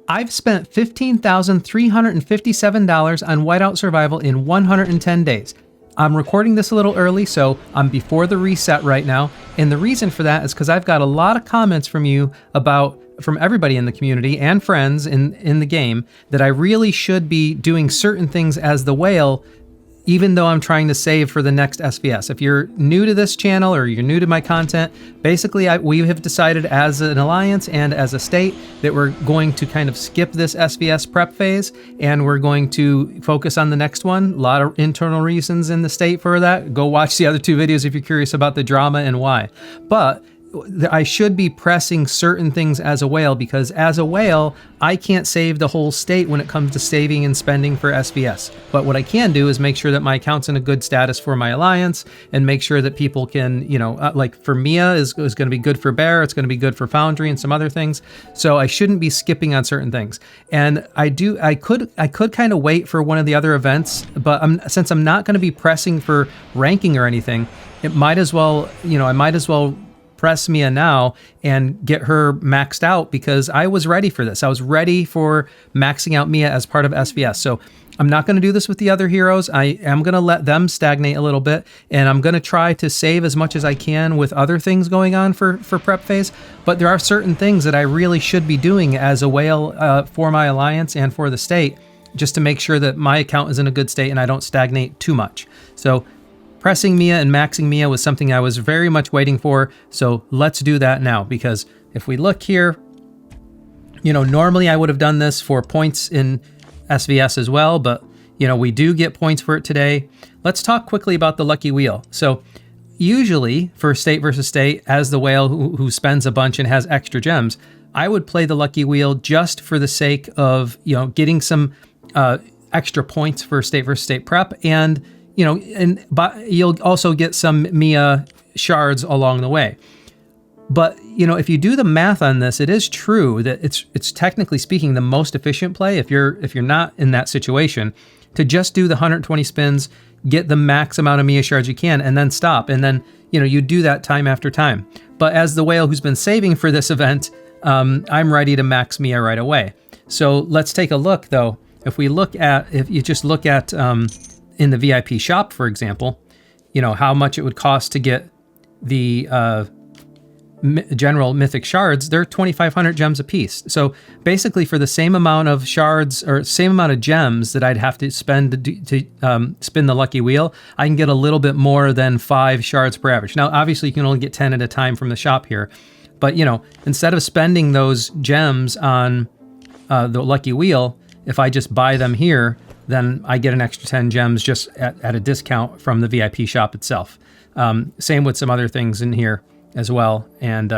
I've spent $15,357 on Whiteout Survival in 110 days. I'm recording this a little early, so I'm before the reset right now. And the reason for that is because I've got a lot of comments from you from everybody in the community and friends in the game that I really should be doing certain things as the whale, even though I'm trying to save for the next SVS. If you're new to this channel or you're new to my content, basically we have decided as an alliance and as a state that we're going to kind of skip this SVS prep phase and we're going to focus on the next one. A lot of internal reasons in the state for that. Go watch the other two videos if you're curious about the drama and why. But I should be pressing certain things as a whale because as a whale, I can't save the whole state when it comes to saving and spending for SVS. But what I can do is make sure that my account's in a good status for my alliance and make sure that people can, like for Mia is going to be good for Bear. It's going to be good for Foundry and some other things. So I shouldn't be skipping on certain things. And I could kind of wait for one of the other events, but since I'm not going to be pressing for ranking or anything, it might as well, I might as well press Mia now and get her maxed out because I was ready for this. I was ready for maxing out Mia as part of SVS. So I'm not going to do this with the other heroes. I am going to let them stagnate a little bit and I'm going to try to save as much as I can with other things going on for prep phase. But there are certain things that I really should be doing as a whale for my alliance and for the state just to make sure that my account is in a good state and I don't stagnate too much. So pressing Mia and maxing Mia was something I was very much waiting for, so let's do that now, because if we look here, normally I would have done this for points in SVS as well, but, we do get points for it today. Let's talk quickly about the Lucky Wheel. So usually for state versus state, as the whale who spends a bunch and has extra gems, I would play the Lucky Wheel just for the sake of, getting some extra points for state versus state prep and but you'll also get some Mia shards along the way. But, if you do the math on this, it is true that it's technically speaking the most efficient play if you're not in that situation to just do the 120 spins, get the max amount of Mia shards you can, and then stop. And then, you do that time after time. But as the whale who's been saving for this event, I'm ready to max Mia right away. So let's take a look though. If you just look at, in the VIP shop, for example, how much it would cost to get the general mythic shards, they're 2,500 gems a piece. So basically for the same amount of shards or same amount of gems that I'd have to spend to spin the Lucky Wheel, I can get a little bit more than 5 shards per average. Now, obviously you can only get 10 at a time from the shop here, but instead of spending those gems on the Lucky Wheel, if I just buy them here, then I get an extra 10 gems just at a discount from the VIP shop itself. Same with some other things in here as well. And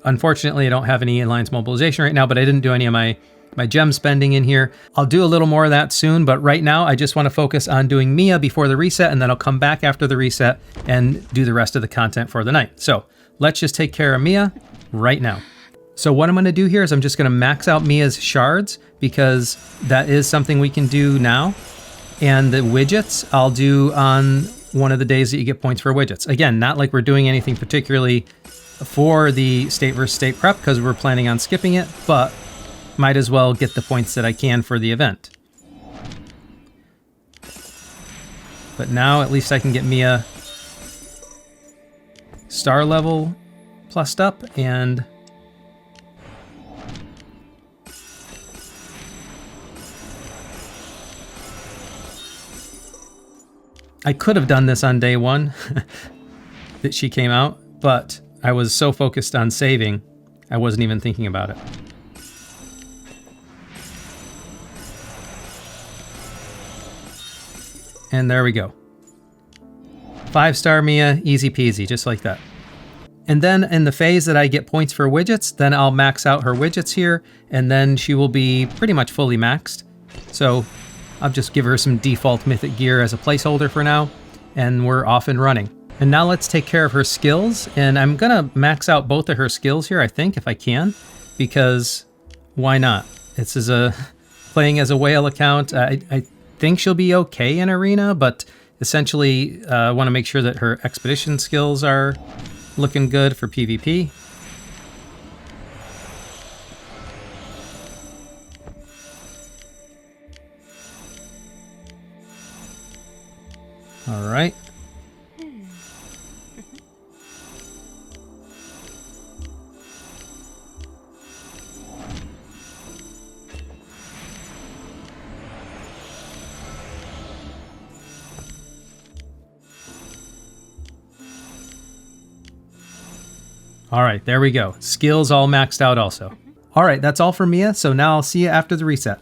unfortunately, I don't have any Alliance mobilization right now, but I didn't do any of my gem spending in here. I'll do a little more of that soon, but right now I just want to focus on doing Mia before the reset, and then I'll come back after the reset and do the rest of the content for the night. So let's just take care of Mia right now. So what I'm going to do here is I'm just going to max out Mia's shards because that is something we can do now. And the widgets I'll do on one of the days that you get points for widgets. Again, not like we're doing anything particularly for the state versus state prep because we're planning on skipping it, but might as well get the points that I can for the event. But now at least I can get Mia star level plussed up and I could have done this on day one that she came out, but I was so focused on saving, I wasn't even thinking about it. And there we go. 5-star Mia, easy peasy, just like that. And then in the phase that I get points for widgets, then I'll max out her widgets here, and then she will be pretty much fully maxed. So I'll just give her some default mythic gear as a placeholder for now, and we're off and running. And now let's take care of her skills, and I'm gonna max out both of her skills here, I think, if I can, because why not? This is playing as a whale account. I think she'll be okay in arena, but essentially I want to make sure that her expedition skills are looking good for PvP. All right. All right, there we go. Skills all maxed out also. All right, that's all for Mia, so now I'll see you after the reset.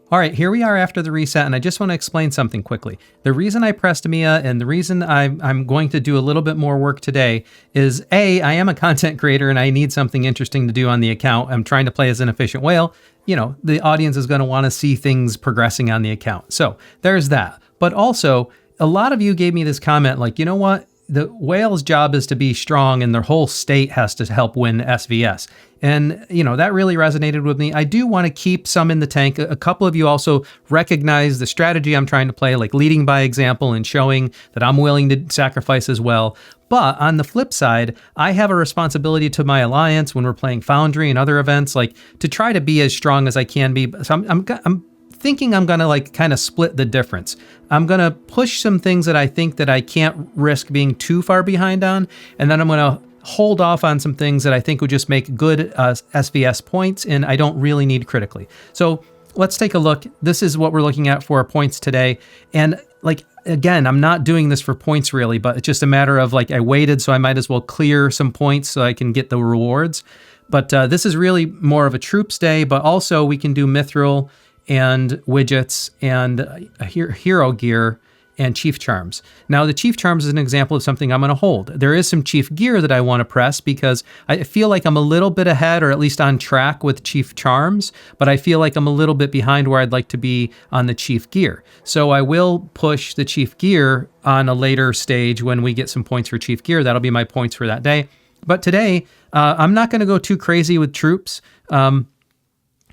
All right, here we are after the reset, and I just want to explain something quickly. The reason I pressed Mia and the reason I'm going to do a little bit more work today is A, I am a content creator and I need something interesting to do on the account. I'm trying to play as an efficient whale. You know, the audience is going to want to see things progressing on the account. So there's that. But also, a lot of you gave me this comment like, you know what? The whale's job is to be strong and their whole state has to help win SVS. And, you know, that really resonated with me. I do want to keep some in the tank. A couple of you also recognize the strategy I'm trying to play, like leading by example and showing that I'm willing to sacrifice as well. But on the flip side, I have a responsibility to my alliance when we're playing Foundry and other events, like to try to be as strong as I can be. So I'm thinking I'm gonna like kind of split the difference. I'm gonna push some things that I think that I can't risk being too far behind on, and then I'm gonna hold off on some things that I think would just make good SVS points and I don't really need critically. So let's take a look. This is what we're looking at for our points today. And like, again, I'm not doing this for points really, but it's just a matter of like, I waited, so I might as well clear some points so I can get the rewards. But this is really more of a troops day, but also we can do mithril and widgets and hero gear and chief charms. Now the chief charms is an example of something I'm going to hold. There is some chief gear that I want to press because I feel like I'm a little bit ahead or at least on track with chief charms, but I feel like I'm a little bit behind where I'd like to be on the chief gear. So I will push the chief gear on a later stage when we get some points for chief gear. That'll be my points for that day. But today, I'm not going to go too crazy with troops. I'm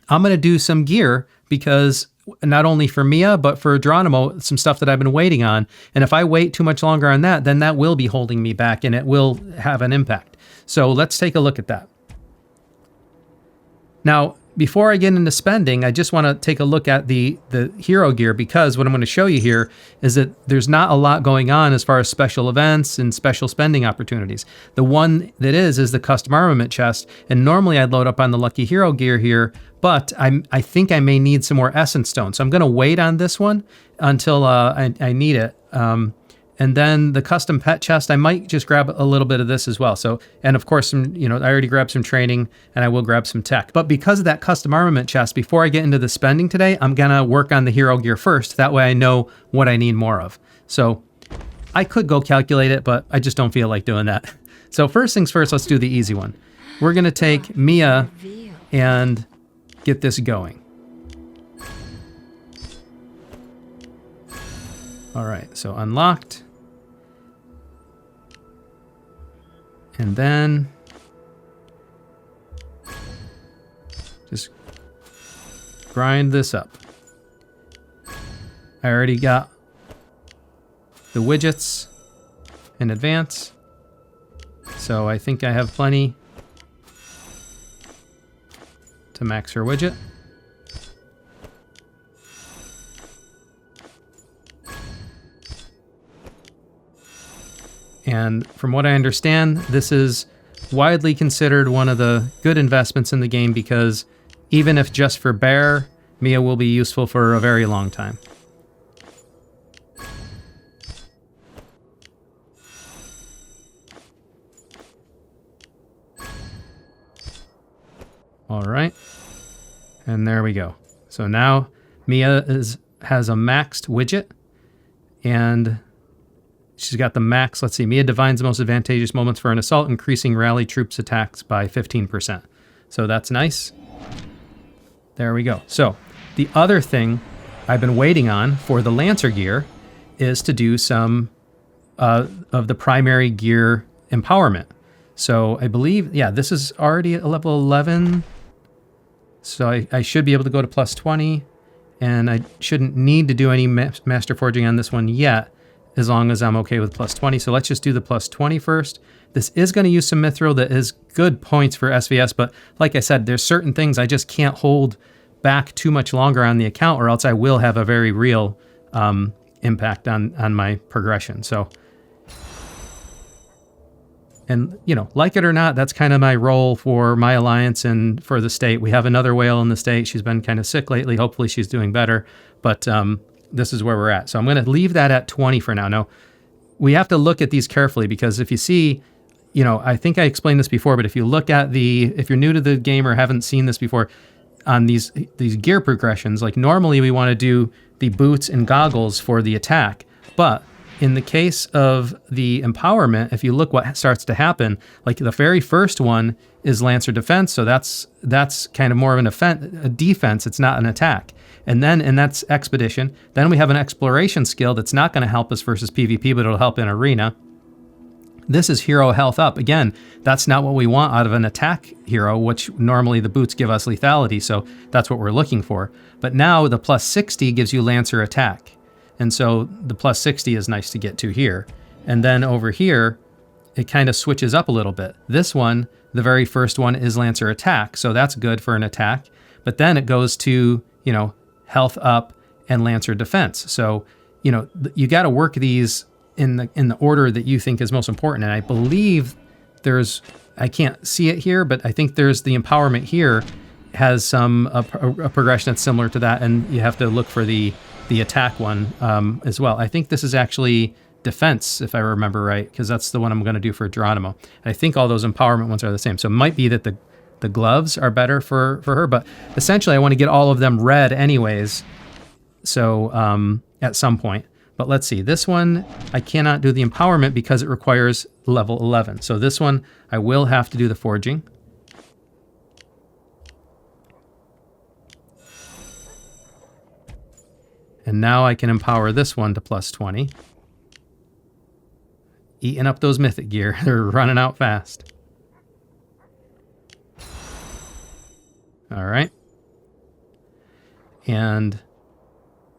going to do some gear because not only for Mia, but for Donimo, some stuff that I've been waiting on. And if I wait too much longer on that, then that will be holding me back and it will have an impact. So let's take a look at that. Now, before I get into spending, I just want to take a look at the hero gear, because what I'm going to show you here is that there's not a lot going on as far as special events and special spending opportunities. The one that is the custom armament chest. And normally I'd load up on the lucky hero gear here, but I think I may need some more essence stones. So I'm going to wait on this one until I need it. And then the custom pet chest, I might just grab a little bit of this as well. So, and of course, I already grabbed some training and I will grab some tech. But because of that custom armament chest, before I get into the spending today, I'm going to work on the hero gear first. That way I know what I need more of. So I could go calculate it, but I just don't feel like doing that. So first things first, let's do the easy one. We're going to take Mia and get this going. All right, so unlocked. And then just grind this up. I already got the widgets in advance, so I think I have plenty to max her widget. And from what I understand, this is widely considered one of the good investments in the game because even if just for bear, Mia will be useful for a very long time. All right. And there we go. So now Mia has a maxed widget and she's got the max. Let's see. Mia divines the most advantageous moments for an assault, increasing rally troops attacks by 15%. So that's nice. There we go. So the other thing I've been waiting on for the Lancer gear is to do some of the primary gear empowerment. So I believe, yeah, this is already at level 11. So I should be able to go to plus 20. And I shouldn't need to do any master forging on this one yet, as long as I'm okay with plus 20. So let's just do the plus 20 first. This is going to use some mithril that is good points for SVS, but like I said, there's certain things I just can't hold back too much longer on the account or else I will have a very real impact on my progression. So, and you know, like it or not, that's kind of my role for my alliance and for the state. We have another whale in the state. She's been kind of sick lately. Hopefully she's doing better, but this is where we're at. So I'm going to leave that at 20 for now. Now, we have to look at these carefully, because if you see, you know, I think I explained this before, but if you look at if you're new to the game or haven't seen this before, on these gear progressions, like normally we want to do the boots and goggles for the attack, but in the case of the empowerment, if you look what starts to happen, like the very first one is Lancer defense, so that's kind of more of a defense, it's not an attack. And that's expedition. Then we have an exploration skill that's not going to help us versus PvP, but it'll help in arena. This is hero health up. Again, that's not what we want out of an attack hero, which normally the boots give us lethality, so that's what we're looking for. But now the plus 60 gives you Lancer attack. And so the plus 60 is nice to get to here. And then over here, it kind of switches up a little bit. This one, the very first one, is Lancer attack, so that's good for an attack. But then it goes to, you know, health up and Lancer defense. So, you know, you got to work these in the order that you think is most important. And I believe I can't see it here, but I think there's the empowerment here has a progression that's similar to that, and you have to look for the attack one as well. I think this is actually defense, if I remember right, because that's the one I'm going to do for Donimo. I think all those empowerment ones are the same. So it might be that the gloves are better for her, but essentially I want to get all of them red anyways, so at some point. But let's see, this one, I cannot do the empowerment because it requires level 11. So this one, I will have to do the forging. And now I can empower this one to plus 20. Eating up those mythic gear. They're running out fast. All right. And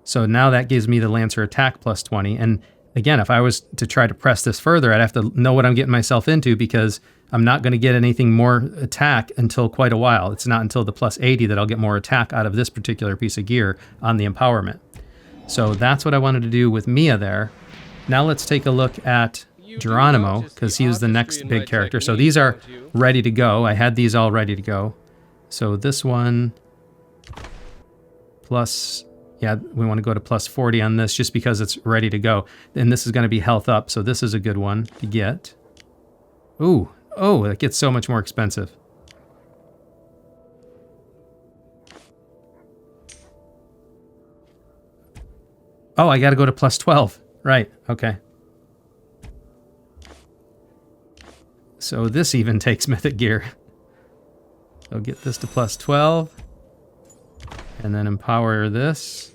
so now that gives me the Lancer attack plus 20. And again, if I was to try to press this further, I'd have to know what I'm getting myself into, because I'm not going to get anything more attack until quite a while. It's not until the plus 80 that I'll get more attack out of this particular piece of gear on the empowerment. So that's what I wanted to do with Mia there. Now let's take a look at Donimo, because he was the next big character. So these are ready to go. I had these all ready to go. So this one plus, yeah, we want to go to plus 40 on this just because it's ready to go. And this is going to be health up, so this is a good one to get. Ooh, oh, that gets so much more expensive. Oh, I got to go to plus 12. Right, okay. So this even takes mythic gear. So get this to plus 12. And then empower this.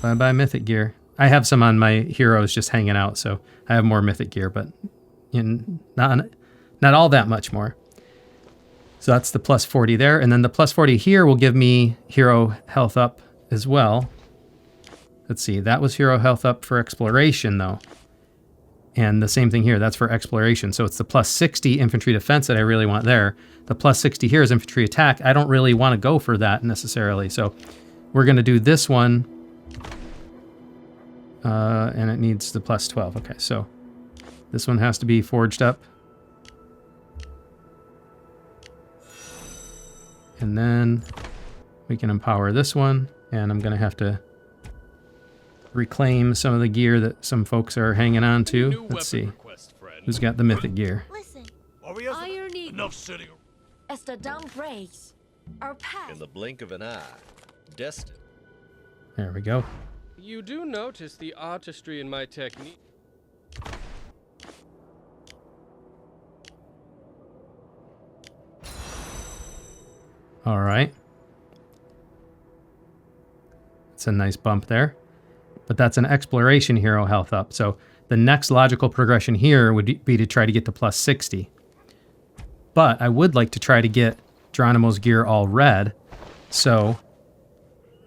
Bye-bye mythic gear. I have some on my heroes just hanging out, so I have more mythic gear, but not all that much more. So that's the plus 40 there. And then the plus 40 here will give me hero health up as well. Let's see, that was hero health up for exploration though. And the same thing here, that's for exploration. So it's the plus 60 infantry defense that I really want there. The plus 60 here is infantry attack. I don't really want to go for that necessarily. So we're going to do this one. And it needs the plus 12. Okay, so this one has to be forged up. And then we can empower this one. And I'm going to have to reclaim some of the gear that some folks are hanging on to. Let's see. Who's got the mythic gear? Listen, Iron Eagle. As the dawn breaks, our path. In the blink of an eye, destined. There we go. You do notice the artistry in my technique. All right. It's a nice bump there. But that's an exploration hero health up. So the next logical progression here would be to try to get to plus 60. But I would like to try to get Donimo's gear all red. So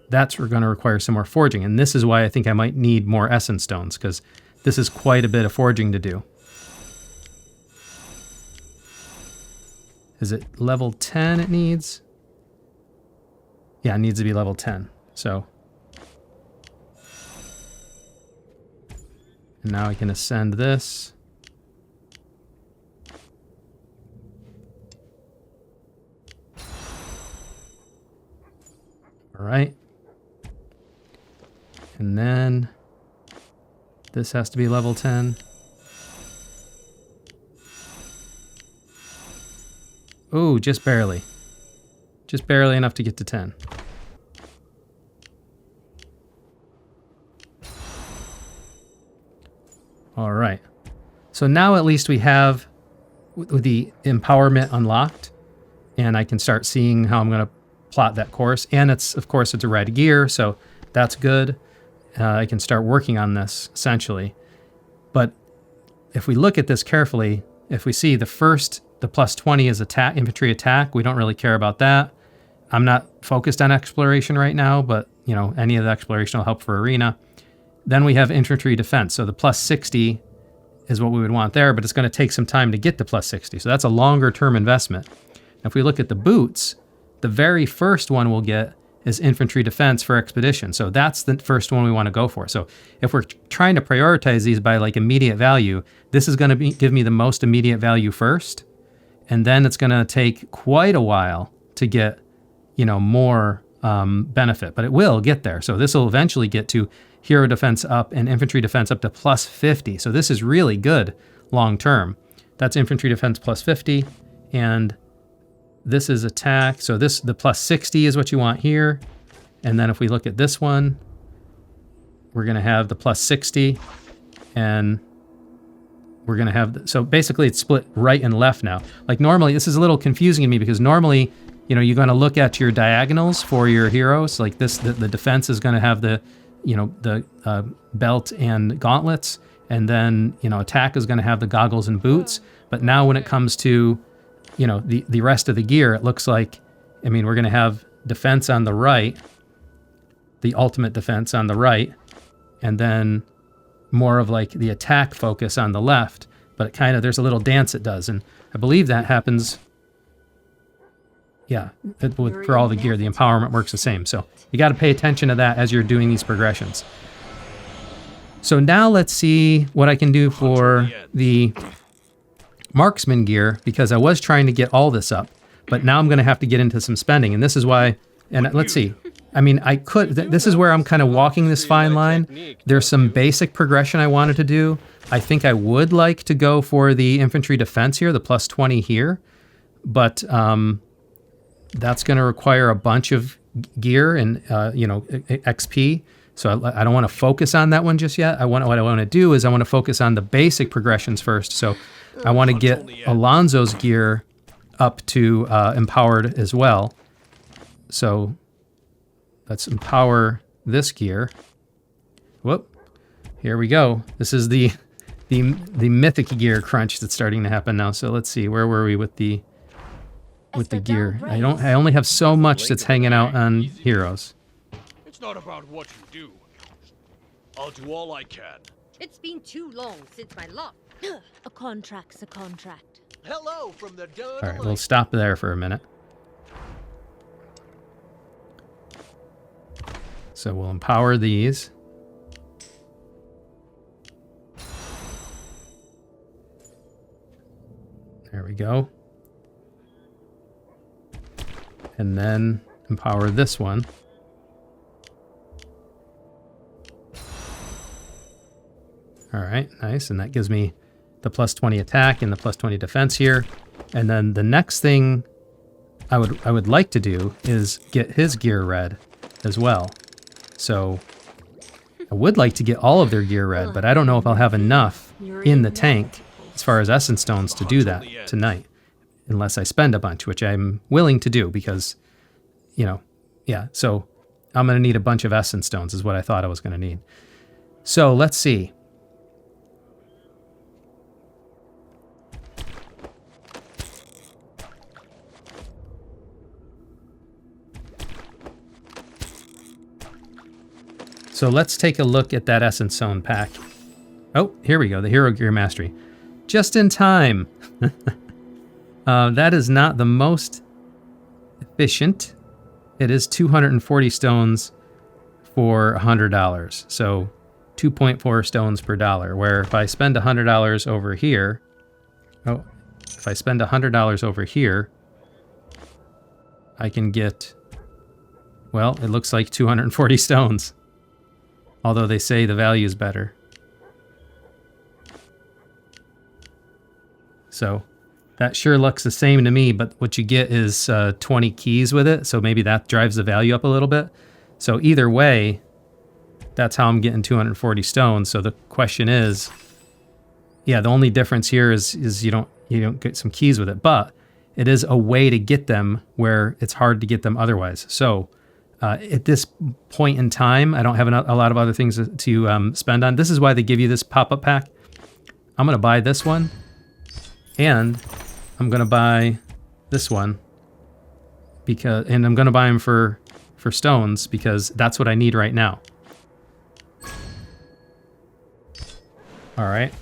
that's going to require some more forging. And this is why I think I might need more essence stones, because this is quite a bit of forging to do. Is it level 10 it needs? Yeah, it needs to be level 10. So, and now I can ascend this. All right. And then this has to be level 10. Ooh, just barely. Just barely enough to get to 10. All right. So now at least we have the empowerment unlocked, and I can start seeing how I'm going to plot that course. And it's, of course, it's a red gear, so that's good. I can start working on this, essentially. But if we look at this carefully, if we see the plus 20 is attack, infantry attack, we don't really care about that. I'm not focused on exploration right now, but, you know, any of the exploration will help for arena. Then we have infantry defense. So the plus 60 is what we would want there, but it's going to take some time to get to plus 60. So that's a longer term investment. If we look at the boots, the very first one we'll get is infantry defense for expedition. So that's the first one we want to go for. So if we're trying to prioritize these by like immediate value, this is going to give me the most immediate value first. And then it's going to take quite a while to get, you know, more benefit, but it will get there. So this will eventually get to hero defense up and infantry defense up to plus 50. So this is really good long term. That's infantry defense plus 50. And this is attack. So the plus 60 is what you want here. And then if we look at this one, we're going to have the plus 60. And we're going to have, so basically it's split right and left now. Like normally, this is a little confusing to me because normally, you know, you're going to look at your diagonals for your heroes. Like this, the defense is going to have the, you know, the belt and gauntlets. And then, you know, attack is going to have the goggles and boots. But now when it comes to, you know, the rest of the gear, it looks like, I mean, we're going to have defense on the right, the ultimate defense on the right, and then more of like the attack focus on the left. But it kind of, there's a little dance it does. And I believe that happens, yeah, for all the gear, the empowerment works the same. So you got to pay attention to that as you're doing these progressions. So now let's see what I can do for the Marksman gear, because I was trying to get all this up, but now I'm going to have to get into some spending. And this is why, and let's see, I mean, I could, this is where I'm kind of walking this fine line. There's some basic progression I wanted to do. I think I would like to go for the infantry defense here, the plus 20 here, but that's going to require a bunch of gear and, you know, XP. So I don't want to focus on that one just yet. What I want to do is I want to focus on the basic progressions first. So I want to get Alonzo's gear up to empowered as well. So let's empower this gear. Whoop. Here we go. This is the mythic gear crunch that's starting to happen now. So let's see, where were we with the gear? I only have so much that's hanging out on heroes. It's not about what you do. I'll do all I can. It's been too long since my luck. A contract's a contract. Hello from the Donimo. All right, we'll stop there for a minute. So we'll empower these. There we go. And then empower this one. All right, nice. And that gives me the plus 20 attack and the plus 20 defense here. And then the next thing I would like to do is get his gear red as well. So I would like to get all of their gear red, but I don't know if I'll have enough in the tank as far as essence stones to do that tonight, unless I spend a bunch, which I'm willing to do because, you know, yeah. So I'm going to need a bunch of essence stones is what I thought I was going to need. So let's see. So let's take a look at that Essence Stone pack. Oh, here we go, the Hero Gear Mastery. Just in time. That is not the most efficient. It is 240 stones for $100. So 2.4 stones per dollar, where if I spend $100 over here, if I spend $100 over here, I can get, well, it looks like 240 stones. Although they say the value is better. So that sure looks the same to me, but what you get is 20 keys with it, so maybe that drives the value up a little bit. So either way, that's how I'm getting 240 stones. So the question is, yeah, the only difference here is you don't get some keys with it, but it is a way to get them where it's hard to get them otherwise. So at this point in time, I don't have a lot of other things to spend on. This is why they give you this pop-up pack. I'm going to buy this one, and I'm going to buy this one, and I'm going to buy them for stones because that's what I need right now. All right.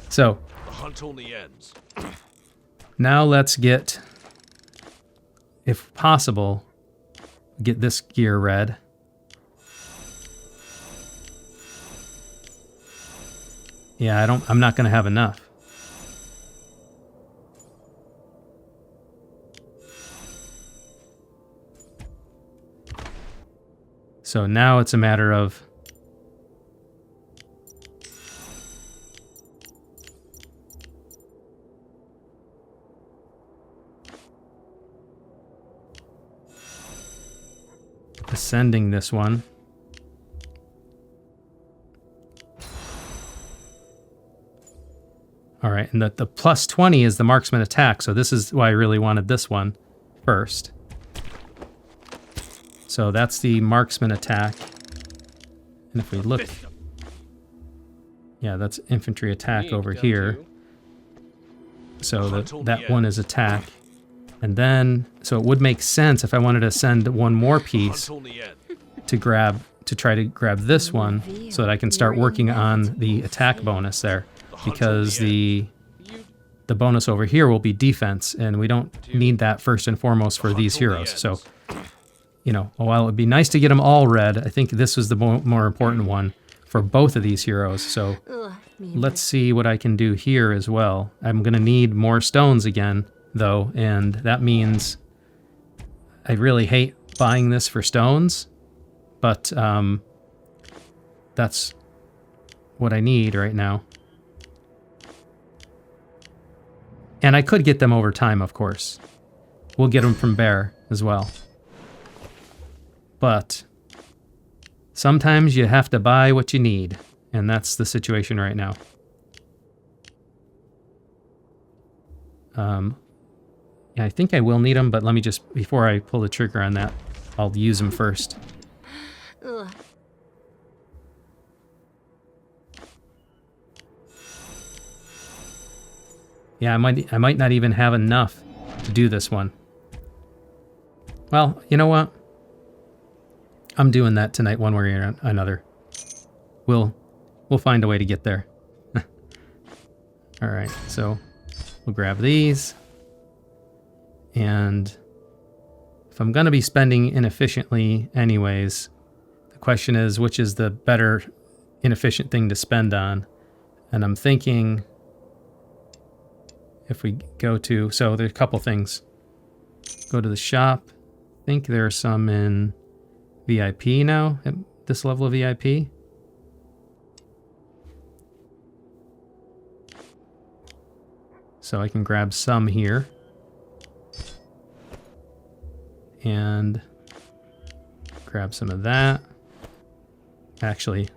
So The hunt only ends. now let's get, if possible, get this gear red. Yeah, I'm not going to have enough. So now it's a matter of ascending this one. All right, and the plus 20 is the marksman attack, so this is why I really wanted this one first. So that's the marksman attack. And if we look, yeah, that's infantry attack over here. So that one is attack. And then, so it would make sense if I wanted to send one more piece to try to grab this one so that I can start working on the attack bonus there. Because the bonus over here will be defense, and we don't need that first and foremost for these heroes. So, you know, while it would be nice to get them all red, I think this was the more important one for both of these heroes. So let's see what I can do here as well. I'm going to need more stones again, though, and that means I really hate buying this for stones, but that's what I need right now. And I could get them over time, of course. We'll get them from Bear as well. But sometimes you have to buy what you need, and that's the situation right now. Yeah, I think I will need them, but let me just, before I pull the trigger on that, I'll use them first. Ugh. Yeah, I might not even have enough to do this one. Well, you know what? I'm doing that tonight one way or another. We'll find a way to get there. All right, so we'll grab these. And if I'm going to be spending inefficiently anyways, the question is, which is the better inefficient thing to spend on? And I'm thinking, if we go to, so there's a couple things. Go to the shop. I think there are some in VIP now, at this level of VIP. So I can grab some here. And grab some of that. Actually,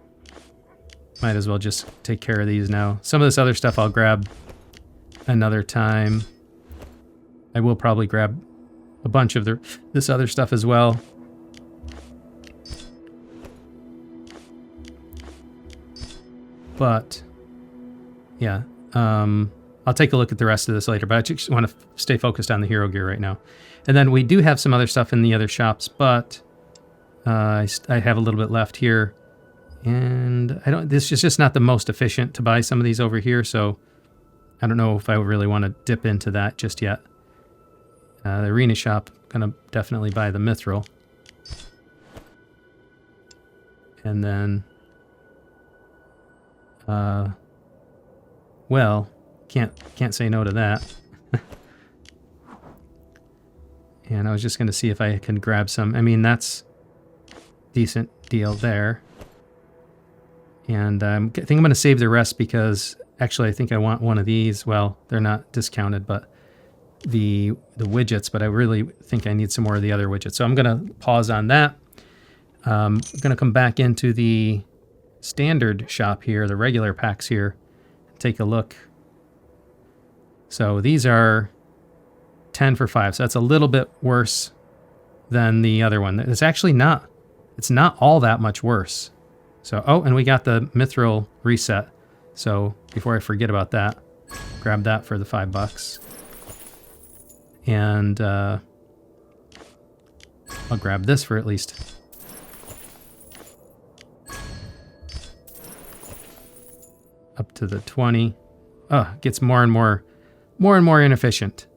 might as well just take care of these now. Some of this other stuff I'll grab another time. I will probably grab a bunch of this other stuff as well. But yeah, I'll take a look at the rest of this later, but I just want to stay focused on the hero gear right now. And then we do have some other stuff in the other shops, but I have a little bit left here. And this is just not the most efficient to buy some of these over here, so I don't know if I really want to dip into that just yet. The arena shop, gonna definitely buy the mithril. And then, well, can't say no to that. And I was just going to see if I can grab some. I mean, that's decent deal there. And I think I'm going to save the rest because actually I think I want one of these. Well, they're not discounted, but the widgets, but I really think I need some more of the other widgets. So I'm going to pause on that. I'm going to come back into the standard shop here, the regular packs here, take a look. So these are 10 for 5. So that's a little bit worse than the other one. It's actually not. It's not all that much worse. So, oh, and we got the mithril reset. So before I forget about that, grab that for the $5. And I'll grab this for at least. Up to the 20. Oh, it gets more and more inefficient.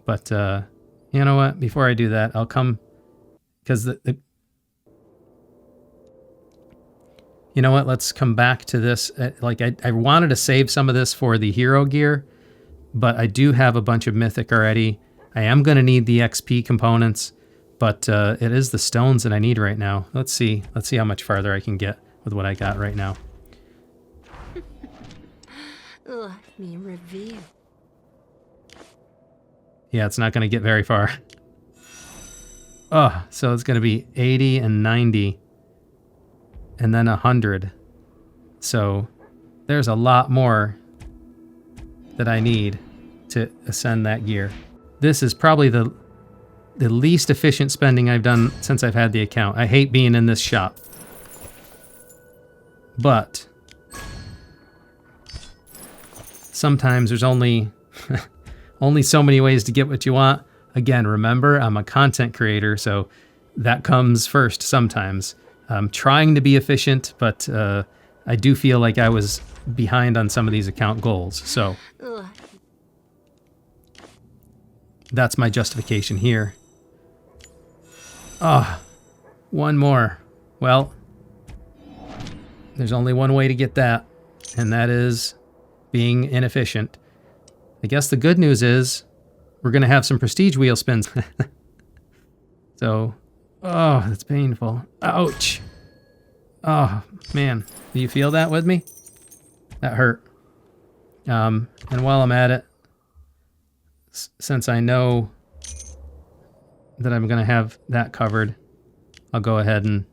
But you know what? Before I do that, I'll come, because you know what? Let's come back to this. Like I wanted to save some of this for the hero gear, but I do have a bunch of mythic already. I am going to need the XP components, but it is the stones that I need right now. Let's see how much farther I can get with what I got right now. Let me reveal. Yeah, it's not going to get very far. Oh, so it's going to be 80 and 90 and then 100. So there's a lot more that I need to ascend that gear. This is probably the least efficient spending I've done since I've had the account. I hate being in this shop. But sometimes there's only so many ways to get what you want. Again, remember, I'm a content creator, so that comes first sometimes. I'm trying to be efficient, but I do feel like I was behind on some of these account goals. So that's my justification here. Ah, one more. Well, there's only one way to get that, and that is being inefficient. I guess the good news is we're going to have some prestige wheel spins. So, oh, that's painful. Ouch. Oh, man. Do you feel that with me? That hurt. And while I'm at it, since I know that I'm going to have that covered, I'll go ahead and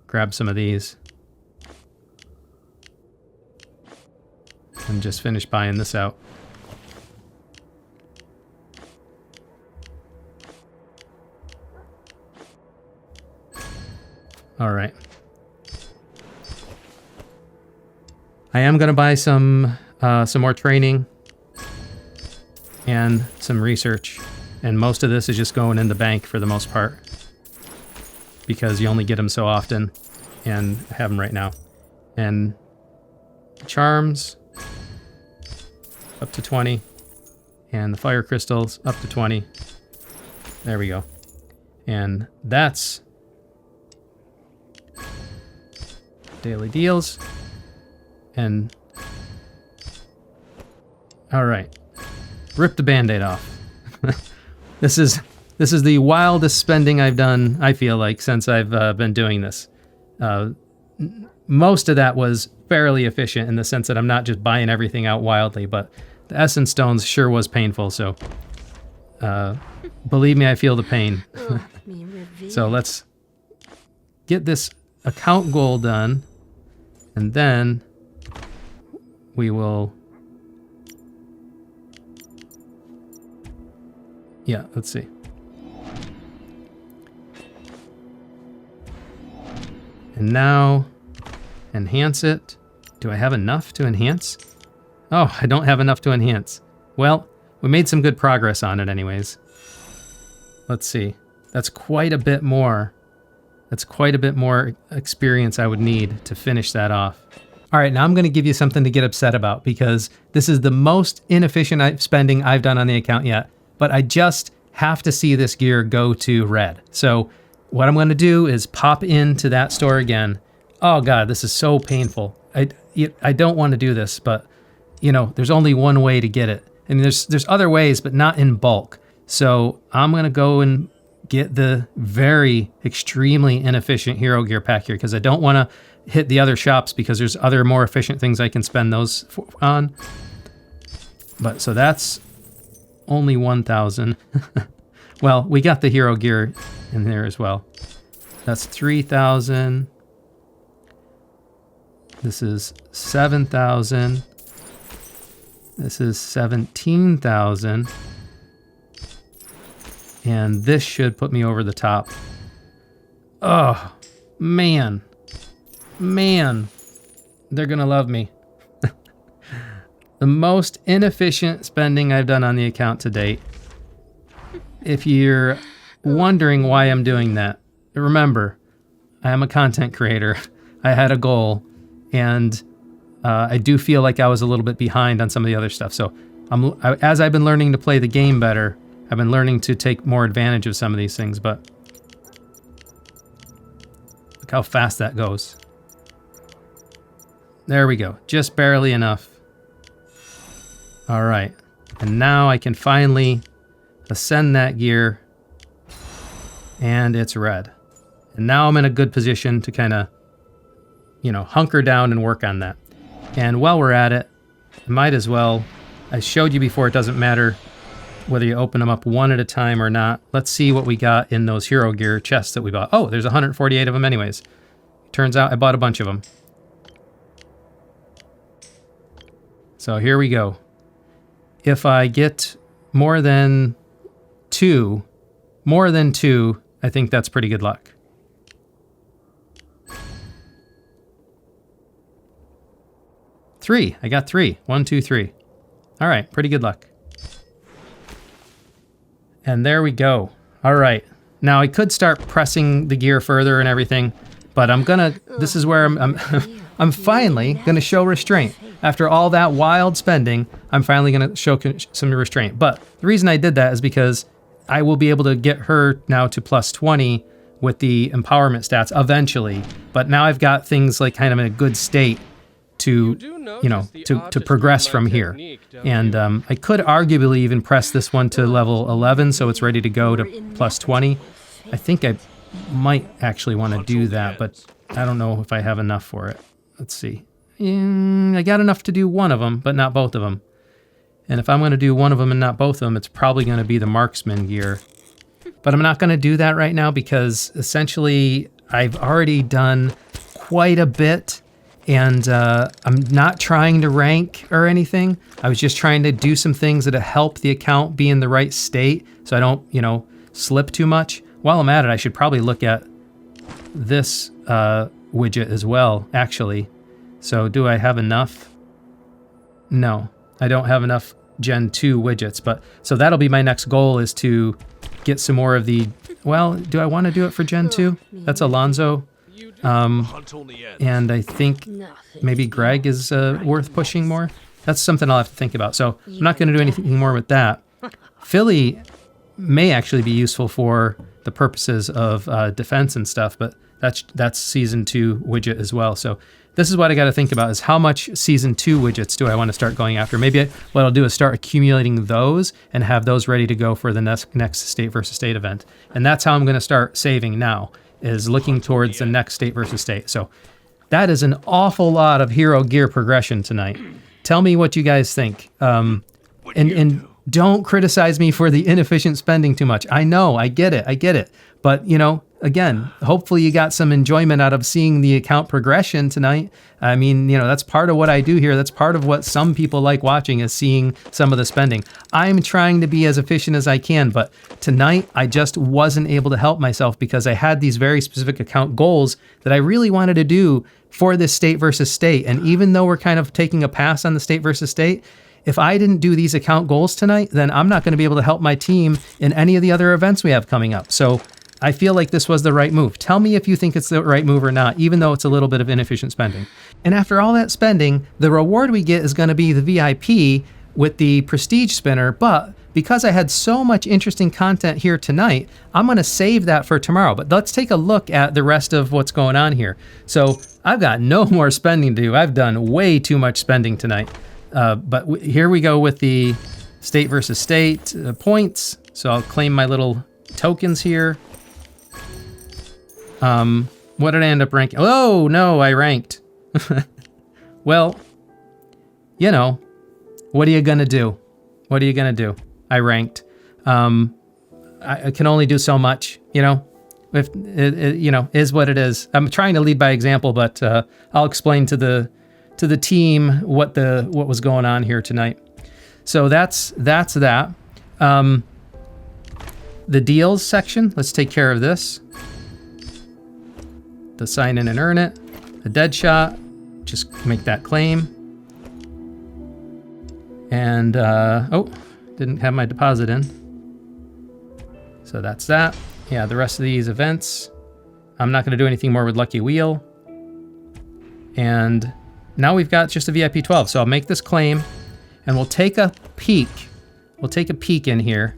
grab some of these. And just finish buying this out. All right. I am going to buy some more training and some research, and most of this is just going in the bank for the most part because you only get them so often, and I have them right now. And charms up to 20, and the fire crystals up to 20. There we go. And that's daily deals. And all right, rip the band-aid off. This is the wildest spending I've done, I feel like, since I've been doing this. Most of that was fairly efficient in the sense that I'm not just buying everything out wildly, but the essence stones sure was painful. So believe me, I feel the pain. So let's get this account goal done, and then we will, yeah, let's see. And now enhance it. Do I have enough to enhance? Oh, I don't have enough to enhance. Well, we made some good progress on it anyways. Let's see. That's quite a bit more. That's quite a bit more experience I would need to finish that off. All right, now I'm going to give you something to get upset about because this is the most inefficient spending I've done on the account yet, but I just have to see this gear go to red. So what I'm going to do is pop into that store again. Oh God, this is so painful. I don't want to do this, but you know, there's only one way to get it. And there's other ways, but not in bulk. So I'm going to go and get the very extremely inefficient hero gear pack here because I don't want to hit the other shops because there's other more efficient things I can spend those on. But so that's only 1,000. Well, we got the hero gear in there as well. That's 3,000. This is 7,000. This is 17,000. And this should put me over the top. Oh, man. Man. They're going to love me. The most inefficient spending I've done on the account to date. If you're wondering why I'm doing that, remember, I am a content creator. I had a goal, and I do feel like I was a little bit behind on some of the other stuff. So as I've been learning to play the game better, I've been learning to take more advantage of some of these things, but look how fast that goes. There we go. Just barely enough. All right. And now I can finally ascend that gear, and it's red. And now I'm in a good position to kind of, you know, hunker down and work on that. And while we're at it, I might as well, I showed you before, it doesn't matter whether you open them up one at a time or not. Let's see what we got in those hero gear chests that we bought. Oh, there's 148 of them anyways. Turns out I bought a bunch of them. So here we go. If I get more than two, I think that's pretty good luck. Three. I got 3. 1, 2, 3. All right, pretty good luck. And there we go. All right. Now I could start pressing the gear further and everything, but I'm gonna. This is where I'm finally gonna show restraint. After all that wild spending, I'm finally gonna show some restraint. But the reason I did that is because I will be able to get her now to plus 20 with the empowerment stats eventually. But now I've got things like kind of in a good state to, you know, to progress from here. And I could arguably even press this one to level 11 so it's ready to go to plus 20. I think I might actually want to do that, but I don't know if I have enough for it. Let's see. I got enough to do one of them, but not both of them. And if I'm going to do one of them and not both of them, it's probably going to be the Marksman gear. But I'm not going to do that right now because essentially I've already done quite a bit. And I'm not trying to rank or anything. I was just trying to do some things that help the account be in the right state so I don't, you know, slip too much. While I'm at it, I should probably look at this widget as well, actually. So do I have enough? No, I don't have enough Gen 2 widgets. But so that'll be my next goal, is to get some more of the, well, do I want to do it for Gen 2? That's Alonzo. And I think maybe Greg is worth pushing more. That's something I'll have to think about. So I'm not going to do anything more with that. Philly may actually be useful for the purposes of defense and stuff, but that's Season 2 widget as well. So this is what I got to think about, is how much Season 2 widgets do I want to start going after. Maybe what I'll do is start accumulating those and have those ready to go for the next state versus state event. And that's how I'm going to start saving now, is looking towards the next state versus state. So that is an awful lot of hero gear progression tonight. Tell me what you guys think. And don't criticize me for the inefficient spending too much. I know, I get it. But, you know, again, hopefully you got some enjoyment out of seeing the account progression tonight. I mean, you know, that's part of what I do here. That's part of what some people like watching, is seeing some of the spending. I'm trying to be as efficient as I can, but tonight I just wasn't able to help myself because I had these very specific account goals that I really wanted to do for this state versus state. And even though we're kind of taking a pass on the state versus state, if I didn't do these account goals tonight, then I'm not going to be able to help my team in any of the other events we have coming up. So I feel like this was the right move. Tell me if you think it's the right move or not, even though it's a little bit of inefficient spending. And after all that spending, the reward we get is going to be the VIP with the prestige spinner, but because I had so much interesting content here tonight, I'm going to save that for tomorrow. But let's take a look at the rest of what's going on here. So I've got no more spending to do. I've done way too much spending tonight. But here we go with the state versus state points. So I'll claim my little tokens here. What did I end up ranking? Oh, no, I ranked. Well, you know, what are you going to do? What are you going to do? I ranked. I can only do so much, you know, if it, you know, is what it is. I'm trying to lead by example, but I'll explain to the team what was going on here tonight. So that's that. The deals section, let's take care of this. The sign in and earn it. The dead shot, just make that claim. And, oh, didn't have my deposit in. So that's that. Yeah, the rest of these events, I'm not going to do anything more with Lucky Wheel. And now we've got just a VIP 12. So I'll make this claim and we'll take a peek. We'll take a peek in here.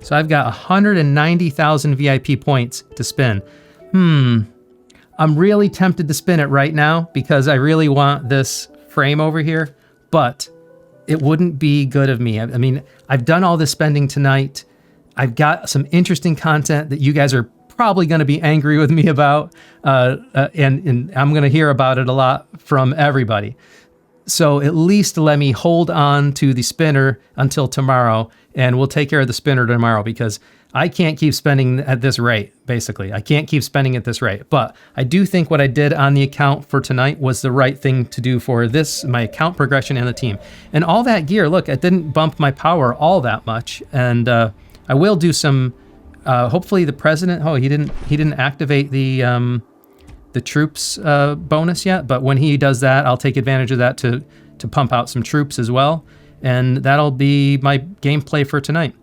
So I've got 190,000 VIP points to spin. I'm really tempted to spin it right now because I really want this frame over here, but it wouldn't be good of me. I mean, I've done all this spending tonight. I've got some interesting content that you guys are probably going to be angry with me about, and I'm going to hear about it a lot from everybody. So at least let me hold on to the spinner until tomorrow, and we'll take care of the spinner tomorrow because I can't keep spending at this rate, basically. I can't keep spending at this rate. But I do think what I did on the account for tonight was the right thing to do for this, my account progression and the team. And all that gear, look, it didn't bump my power all that much. And I will do some, hopefully the president, he didn't activate the troops bonus yet. But when he does that, I'll take advantage of that to pump out some troops as well. And that'll be my gameplay for tonight.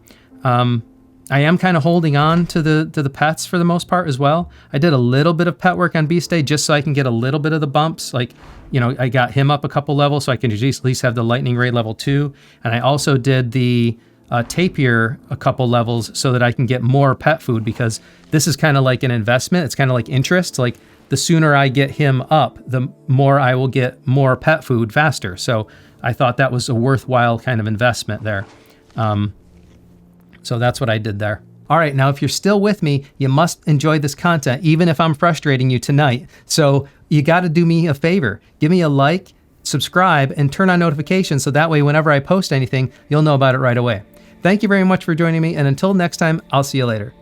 I am kind of holding on to the pets for the most part as well. I did a little bit of pet work on Beast Day just so I can get a little bit of the bumps. Like, you know, I got him up a couple levels so I can at least have the Lightning Ray level 2. And I also did the Tapir a couple levels so that I can get more pet food because this is kind of like an investment. It's kind of like interest. Like the sooner I get him up, the more I will get more pet food faster. So I thought that was a worthwhile kind of investment there. So that's what I did there. All right, now if you're still with me, you must enjoy this content, even if I'm frustrating you tonight. So you got to do me a favor. Give me a like, subscribe, and turn on notifications so that way whenever I post anything, you'll know about it right away. Thank you very much for joining me, and until next time, I'll see you later.